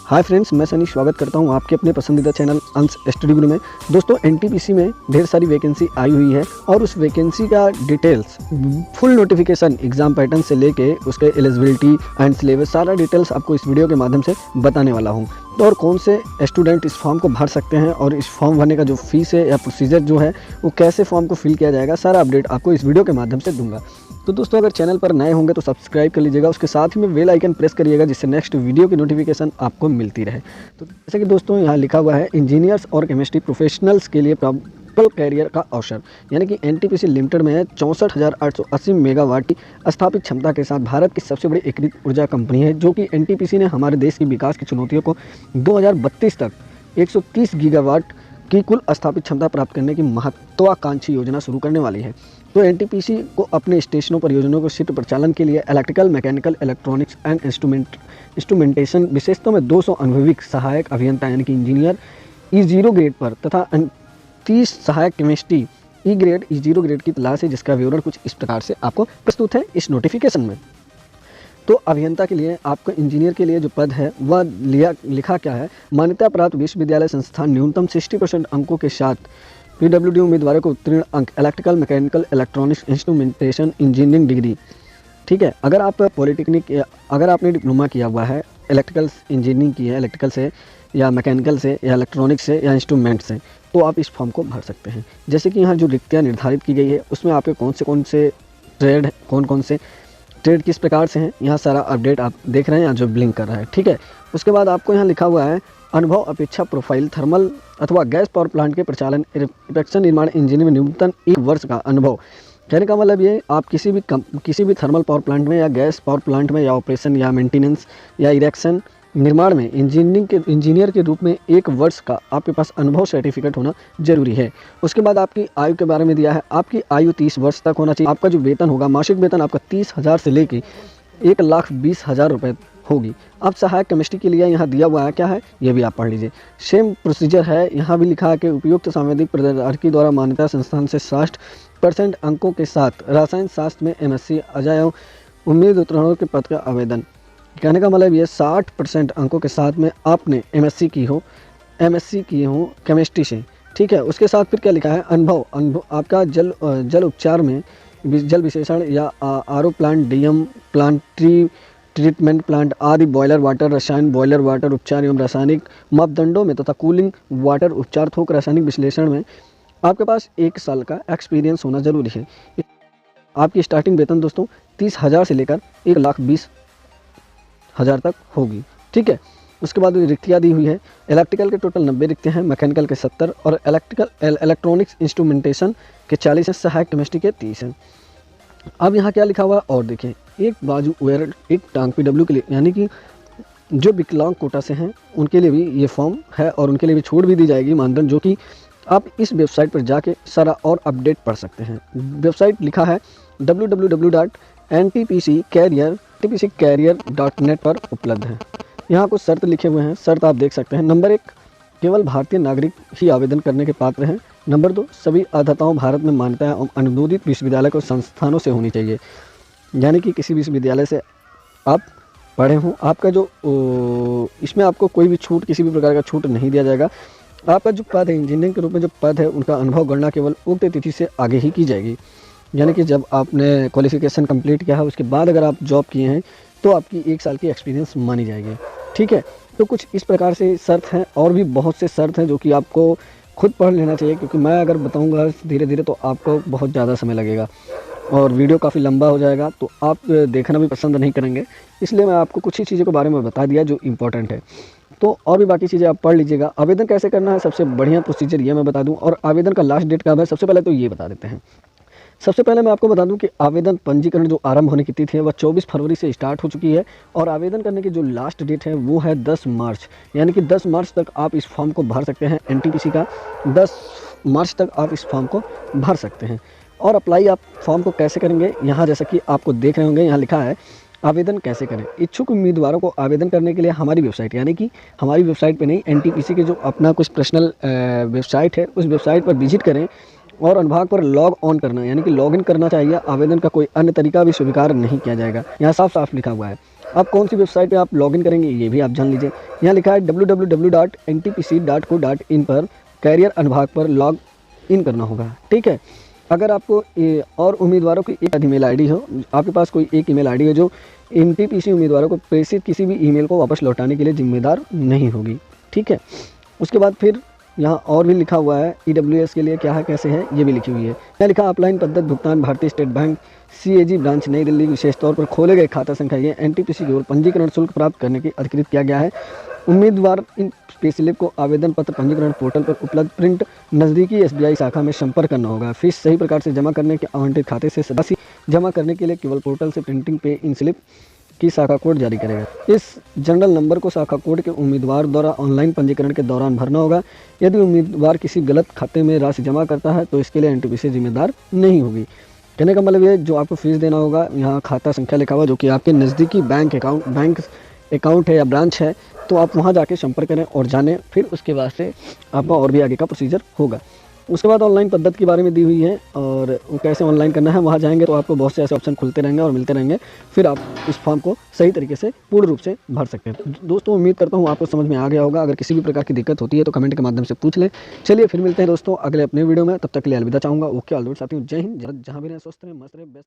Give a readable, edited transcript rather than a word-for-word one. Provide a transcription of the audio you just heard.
Hi friends, मैं सनी स्वागत करता हूं आपके अपने पसंदीदा चैनल अंश स्टडी गुरु में। दोस्तों, एनटीपीसी में ढेर सारी वैकेंसी आई हुई है और उस वैकेंसी का details, full notification, exam pattern से लेके उसके एलिजिबिलिटी एंड सिलेबस, सारा डिटेल्स आपको इस वीडियो के माध्यम से बताने वाला हूं। तो और कौन से स्टूडेंट इस फॉर्म को भर सकते हैं और इस फॉर्म भरने का जो फीस है या प्रोसीजर जो है वो कैसे फॉर्म को फिल किया जाएगा, सारा अपडेट आपको इस वीडियो के माध्यम से दूंगा। तो दोस्तों, अगर चैनल पर नए होंगे तो सब्सक्राइब कर लीजिएगा, उसके साथ ही में बेल आइकन प्रेस करिएगा जिससे नेक्स्ट वीडियो की नोटिफिकेशन आपको मिलती रहे। तो जैसे कि दोस्तों यहाँ लिखा हुआ है, इंजीनियर्स और केमिस्ट्री प्रोफेशनल्स के लिए प्रॉपर कैरियर का अवसर, यानी कि एनटीपीसी लिमिटेड में 64,880 मेगावाट की स्थापित क्षमता के साथ भारत की सबसे बड़ी एकीकृत ऊर्जा कंपनी है, जो कि एनटीपीसी ने हमारे देश की विकास की चुनौतियों को 2032 तक 130 गीगावाट की कुल स्थापित क्षमता प्राप्त करने की महत्वाकांक्षी योजना शुरू करने वाली है। तो एनटीपीसी को अपने स्टेशनों परियोजनाओं को शीघ्र प्रचालन के लिए electrical, mechanical, electronics and instrumentation विशेषतों में 200 अनुभवी सहायक अभियंता यानी कि इंजीनियर E0 ग्रेड पर तथा 30 सहायक chemistry E grade E0 grade की तलाश है, जिसका विवरण कुछ इस प्रकार से आपको प्रस्तुत है इस नोटिफिकेशन में। तो अभियंता के लिए, आपको इंजीनियर के लिए जो पद है वह लिखा क्या है, मान्यता प्राप्त विश्वविद्यालय संस्थान न्यूनतम 60% अंकों के साथ PWD उम्मीदवारों को उत्तीर्ण अंक, electrical, mechanical, electronics, instrumentation engineering degree. ठीक है, अगर आप पॉलिटेक्निक, अगर आपने डिप्लोमा किया हुआ है, इलेक्ट्रिकल इंजीनियरिंग की है, इलेक्ट्रिकल से या मैकेनिकल से या इलेक्ट्रॉनिक्स से या इंस्ट्रूमेंट से, तो आप इस फॉर्म को भर सकते हैं। जैसे कि यहाँ जो रिक्तियाँ निर्धारित की गई है उसमें आपके कौन से ट्रेड, कौन से ट्रेड किस प्रकार से हैं, यहाँ सारा अपडेट आप देख रहे हैं, यहाँ जो ब्लिंक कर रहा है। ठीक है, उसके बाद आपको यहाँ लिखा हुआ है, अनुभव अपेक्षा प्रोफाइल, थर्मल अथवा गैस पावर प्लांट के प्रचालन, इरेक्शन, निर्माण इंजीनियरिंग में न्यूनतम 1 वर्ष का अनुभव। कहने का मतलब ये, आप किसी भी थर्मल पावर प्लांट में या गैस पावर प्लांट में या ऑपरेशन या मेंटेनेंस या इरेक्शन निर्माण में इंजीनियर के रूप में 1 वर्ष का आपके पास अनुभव सर्टिफिकेट होना जरूरी है। उसके बाद आपकी आयु के बारे में दिया है, आपकी आयु 30 वर्ष तक होना चाहिए। आपका जो वेतन होगा, मासिक वेतन आपका 30,000 से लेके 1,20,000 रुपये होगी। अब सहायक केमिस्ट्री के लिए यहाँ दिया हुआ है, क्या है ये भी आप पढ़ लीजिए। सेम प्रोसीजर है, यहाँ भी लिखा है कि उपयुक्त संवैधानिक प्रदायकी द्वारा मान्यता संस्थान से 60% अंकों के साथ रसायन शास्त्र में MSc अजाय उम्मीद उत्तीर्ण के पद का आवेदन। कहने का मतलब ये 60% अंकों के साथ में आपने MSc की हो केमिस्ट्री से। ठीक है, उसके साथ फिर क्या लिखा है, अनुभव आपका जल उपचार में, जल विशेषण या RO plant, DM plant, treatment plant आदि, बॉयलर वाटर, रसायन बॉयलर वाटर उपचार एवं रासायनिक मापदंडों में तथा कूलिंग वाटर उपचार, थोक रासायनिक विश्लेषण में आपके पास 1 साल का एक्सपीरियंस होना जरूरी है। आपकी स्टार्टिंग वेतन दोस्तों 30,000 से लेकर 1,20,000 तक होगी। ठीक है, उसके बाद रिक्तियाँ दी हुई है, इलेक्ट्रिकल के टोटल 90 रिक्तियाँ हैं, मैकेनिकल के 70 और इलेक्ट्रॉनिक्स इंस्ट्रूमेंटेशन के 40 हैं, सहायक केमिस्ट्री के 30 हैं। अब यहाँ क्या लिखा हुआ है और देखें, एक बाजू वेयर, एक टांग PW के लिए, यानी कि जो विकलांग कोटा से हैं उनके लिए भी ये फॉर्म है और उनके लिए भी छूट भी दी जाएगी मानदंड, जो कि आप इस वेबसाइट पर जाके सारा और अपडेट पढ़ सकते हैं। वेबसाइट लिखा है www.ntpccareer.net पर उपलब्ध है। यहाँ कुछ शर्त लिखे हुए हैं, शर्त आप देख सकते हैं। नंबर 1, केवल भारतीय नागरिक ही आवेदन करने के पात्र हैं। नंबर 2, सभी अर्हताओं भारत में मान्यता एवं अनुमोदित विश्वविद्यालय को संस्थानों से होनी चाहिए, यानी कि किसी विश्वविद्यालय से आप पढ़े हों। आपका जो इसमें आपको कोई भी छूट, किसी भी प्रकार का छूट नहीं दिया जाएगा। आपका जो पद है, इंजीनियरिंग के रूप में जो पद है, उनका अनुभव गणना केवल उक्त तिथि से आगे ही की जाएगी, यानी कि जब आपने क्वालिफिकेशन कंप्लीट किया है उसके बाद अगर आप जॉब किए हैं तो आपकी 1 साल की एक्सपीरियंस मानी जाएगी। ठीक है, तो कुछ इस प्रकार से शर्त हैं, और भी बहुत से शर्त हैं जो कि आपको खुद पढ़ लेना चाहिए, क्योंकि मैं अगर बताऊंगा धीरे धीरे तो आपको बहुत ज़्यादा समय लगेगा और वीडियो काफ़ी लंबा हो जाएगा, तो आप देखना भी पसंद नहीं करेंगे। इसलिए मैं आपको कुछ ही चीज़ों के बारे में बता दिया जो इम्पोर्टेंट है, तो और भी बाकी चीज़ें आप पढ़ लीजिएगा। आवेदन कैसे करना है, सबसे बढ़िया प्रोसीजर ये मैं बता दूं, और आवेदन का लास्ट डेट कब है सबसे पहले तो ये बता देते हैं। सबसे पहले मैं आपको बता दूं कि आवेदन पंजीकरण जो आरंभ होने की तिथि है वह 24 फरवरी से स्टार्ट हो चुकी है, और आवेदन करने की जो लास्ट डेट है वो है 10 मार्च, यानी कि 10 मार्च तक आप इस फॉर्म को भर सकते हैं। एनटीपीसी का 10 मार्च तक आप इस फॉर्म को भर सकते हैं। और अप्लाई आप फॉर्म को कैसे करेंगे, यहाँ जैसा कि आपको देख रहे होंगे, यहाँ लिखा है आवेदन कैसे करें। इच्छुक उम्मीदवारों को आवेदन करने के लिए हमारी वेबसाइट, यानी कि हमारी वेबसाइट पे नहीं, एनटीपीसी के जो अपना कुछ पर्सनल वेबसाइट है उस वेबसाइट पर विजिट करें और अनुभाग पर लॉग ऑन करना, यानी कि लॉगिन करना चाहिए। आवेदन का कोई अन्य तरीका भी स्वीकार नहीं किया जाएगा, यहाँ साफ साफ लिखा हुआ है। अब कौन सी वेबसाइट पे आप लॉगिन करेंगे ये भी आप जान लीजिए। यहाँ लिखा है www.ntpc.co.in पर कैरियर अनुभाग पर लॉग इन करना होगा। ठीक है, अगर आपको और उम्मीदवारों की एक ईमेल आईडी हो, आपके पास कोई एक ईमेल आईडी है जो एनटीपीसी उम्मीदवारों को प्रेषित किसी भी ईमेल को वापस लौटाने के लिए जिम्मेदार नहीं होगी। ठीक है, उसके बाद फिर यहाँ और भी लिखा हुआ है ईडब्ल्यूएस के लिए क्या है कैसे है ये भी लिखी हुई है। यहाँ लिखा ऑफलाइन पद्धति भुगतान भारतीय स्टेट बैंक सीएजी ब्रांच नई दिल्ली विशेष तौर पर खोले गए खाता संख्या ये एनटीपीसी की ओर पंजीकरण शुल्क प्राप्त करने की अधिकृत किया गया है। उम्मीदवार इन पे स्लिप को आवेदन पत्र पंजीकरण पोर्टल पर उपलब्ध प्रिंट नज़दीकी एसबीआई शाखा में संपर्क करना होगा। फीस सही प्रकार से जमा करने के आवंटित खाते से राशि जमा करने के लिए केवल पोर्टल से प्रिंटिंग पे इन स्लिप की शाखा कोड जारी करेगा। इस जनरल नंबर को शाखा कोड के उम्मीदवार द्वारा ऑनलाइन पंजीकरण के दौरान भरना होगा। यदि उम्मीदवार किसी गलत खाते में राशि जमा करता है तो इसके लिए एनटीपीसी जिम्मेदार नहीं होगी। कहने का मतलब ये जो आपको फीस देना होगा, यहाँ खाता संख्या लिखा हुआ जो कि आपके नज़दीकी बैंक अकाउंट है या ब्रांच है, तो आप वहाँ जाके संपर्क करें और जानें, फिर उसके बाद से आपका और भी आगे का प्रोसीजर होगा। उसके बाद ऑनलाइन पद्धति के बारे में दी हुई है और वो कैसे ऑनलाइन करना है, वहाँ जाएंगे तो आपको बहुत से ऐसे ऑप्शन खुलते रहेंगे और मिलते रहेंगे, फिर आप इस फॉर्म को सही तरीके से पूर्ण रूप से भर सकते हैं। दोस्तों उम्मीद करता हूँ आपको समझ में आ गया होगा। अगर किसी भी प्रकार की दिक्कत होती है तो कमेंट के माध्यम से पूछ लें। चलिए फिर मिलते हैं दोस्तों अगले अपने वीडियो में, तब तक के लिए अलविदा चाहूँगा। ओके ऑल साथियों, जय हिंद, जहाँ भी रहें स्वस्थ रहें, मस्त रहें, बेस्ट।